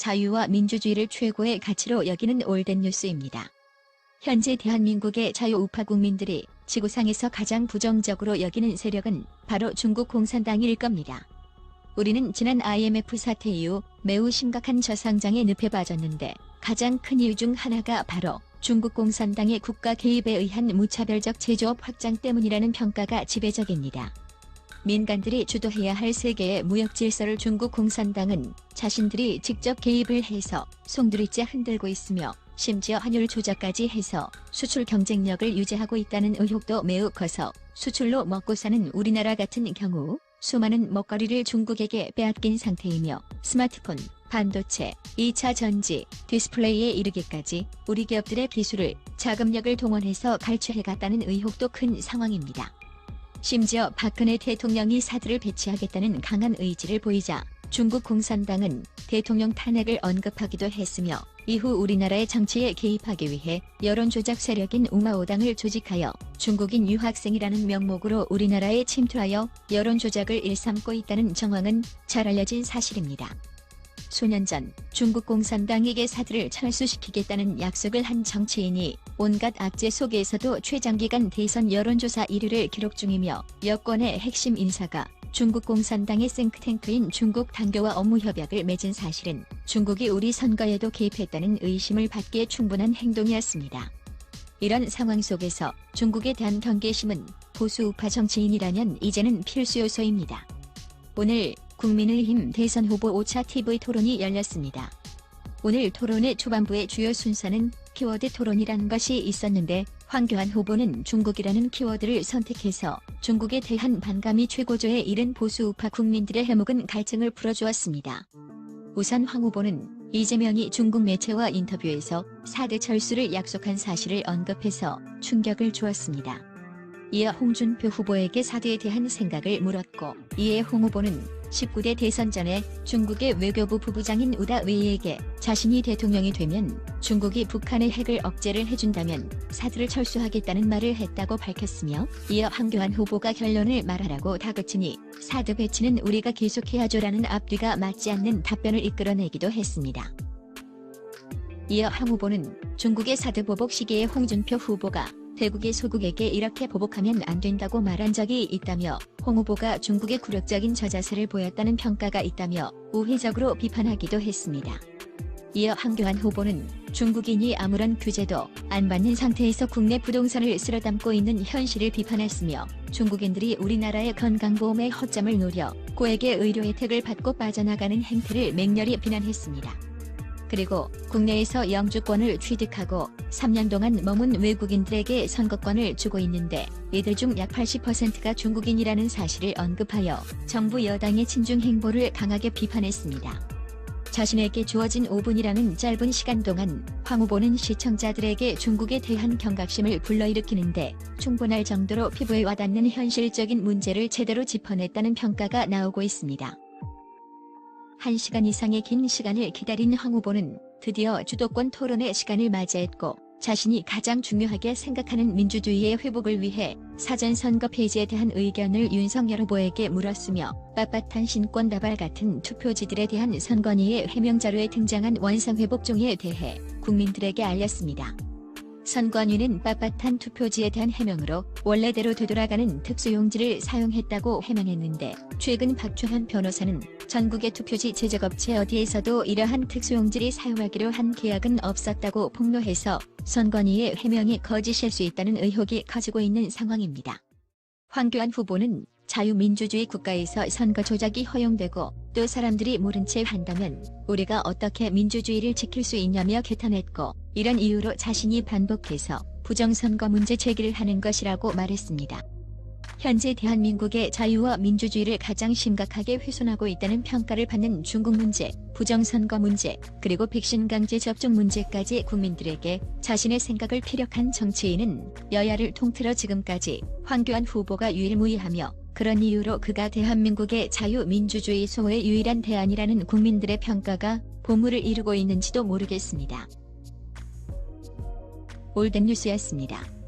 자유와 민주주의를 최고의 가치로 여기는 올댓 뉴스입니다. 현재 대한민국의 자유우파 국민들이 지구상에서 가장 부정적으로 여기는 세력은 바로 중국 공산당일 겁니다. 우리는 지난 IMF 사태 이후 매우 심각한 저성장의 늪에 빠졌는데 가장 큰 이유 중 하나가 바로 중국 공산당의 국가 개입에 의한 무차별적 제조업 확장 때문이라는 평가가 지배적입니다. 민간들이 주도해야 할 세계의 무역 질서를 중국 공산당은 자신들이 직접 개입을 해서 송두리째 흔들고 있으며 심지어 환율 조작까지 해서 수출 경쟁력을 유지하고 있다는 의혹도 매우 커서 수출로 먹고 사는 우리나라 같은 경우 수많은 먹거리를 중국에게 빼앗긴 상태이며 스마트폰, 반도체, 2차 전지, 디스플레이에 이르기까지 우리 기업들의 기술을, 자금력을 동원해서 갈취해갔다는 의혹도 큰 상황입니다. 심지어 박근혜 대통령이 사드를 배치하겠다는 강한 의지를 보이자 중국 공산당은 대통령 탄핵을 언급하기도 했으며 이후 우리나라의 정치에 개입하기 위해 여론조작 세력인 우마오당을 조직하여 중국인 유학생이라는 명목으로 우리나라에 침투하여 여론조작을 일삼고 있다는 정황은 잘 알려진 사실입니다. 수년 전 중국 공산당에게 사드를 철수시키겠다는 약속을 한 정치인이 온갖 악재 속에서도 최장기간 대선 여론조사 1위를 기록 중이며 여권의 핵심 인사가 중국 공산당의 싱크탱크인 중국 당교와 업무 협약을 맺은 사실은 중국이 우리 선거에도 개입했다는 의심을 받기에 충분한 행동이었습니다. 이런 상황 속에서 중국에 대한 경계심은 보수우파 정치인이라면 이제는 필수 요소입니다. 오늘 국민의힘 대선 후보 5차 TV 토론이 열렸습니다. 오늘 토론의 초반부의 주요 순서는 키워드 토론이라는 것이 있었는데 황교안 후보는 중국이라는 키워드를 선택해서 중국에 대한 반감이 최고조에 이른 보수우파 국민들의 해묵은 갈증을 풀어주었습니다. 우선 황 후보는 이재명이 중국 매체와 인터뷰에서 사드 철수를 약속한 사실을 언급해서 충격을 주었습니다. 이어 홍준표 후보에게 사드에 대한 생각을 물었고 이에 홍 후보는 19대 대선 전에 중국의 외교부 부부장인 우다 웨이에게 자신이 대통령이 되면 중국이 북한의 핵을 억제를 해준다면 사드를 철수하겠다는 말을 했다고 밝혔으며 이어 황교안 후보가 결론을 말하라고 다그치니 사드 배치는 우리가 계속해야죠라는 앞뒤가 맞지 않는 답변을 이끌어내기도 했습니다. 이어 황 후보는 중국의 사드 보복 시기에 홍준표 후보가 대국의 소국에게 이렇게 보복하면 안 된다고 말한 적이 있다며 홍 후보가 중국의 굴욕적인 저자세를 보였다는 평가가 있다며 우회적으로 비판하기도 했습니다. 이어 황교안 후보는 중국인이 아무런 규제도 안 받는 상태에서 국내 부동산을 쓸어담고 있는 현실을 비판했으며 중국인들이 우리나라의 건강보험에 허점을 노려 고액의 의료 혜택을 받고 빠져나가는 행태를 맹렬히 비난했습니다. 그리고 국내에서 영주권을 취득하고 3년 동안 머문 외국인들에게 선거권을 주고 있는데 이들 중 약 80%가 중국인이라는 사실을 언급하여 정부 여당의 친중 행보를 강하게 비판했습니다. 자신에게 주어진 5분이라는 짧은 시간 동안 황 후보는 시청자들에게 중국에 대한 경각심을 불러일으키는데 충분할 정도로 피부에 와닿는 현실적인 문제를 제대로 짚어냈다는 평가가 나오고 있습니다. 1시간 이상의 긴 시간을 기다린 황 후보는 드디어 주도권 토론의 시간을 맞이했고 자신이 가장 중요하게 생각하는 민주주의의 회복을 위해 사전선거 폐지에 대한 의견을 윤석열 후보에게 물었으며 빳빳한 신권다발 같은 투표지들에 대한 선관위의 해명자료에 등장한 원상회복종에 대해 국민들에게 알렸습니다. 선관위는 빳빳한 투표지에 대한 해명으로 원래대로 되돌아가는 특수용지를 사용했다고 해명했는데 최근 박주현 변호사는 전국의 투표지 제작업체 어디에서도 이러한 특수용지를 사용하기로 한 계약은 없었다고 폭로해서 선관위의 해명이 거짓일 수 있다는 의혹이 커지고 있는 상황입니다. 황교안 후보는 자유민주주의 국가에서 선거 조작이 허용되고 또 사람들이 모른 채 한다면 우리가 어떻게 민주주의를 지킬 수 있냐며 개탄했고 이런 이유로 자신이 반복해서 부정선거 문제 제기를 하는 것이라고 말했습니다. 현재 대한민국의 자유와 민주주의를 가장 심각하게 훼손하고 있다는 평가를 받는 중국 문제, 부정선거 문제, 그리고 백신 강제 접종 문제까지 국민들에게 자신의 생각을 피력한 정치인은 여야를 통틀어 지금까지 황교안 후보가 유일무이하며 그런 이유로 그가 대한민국의 자유민주주의 수호의 유일한 대안이라는 국민들의 평가가 보물을 이루고 있는지도 모르겠습니다. 올댓 뉴스였습니다.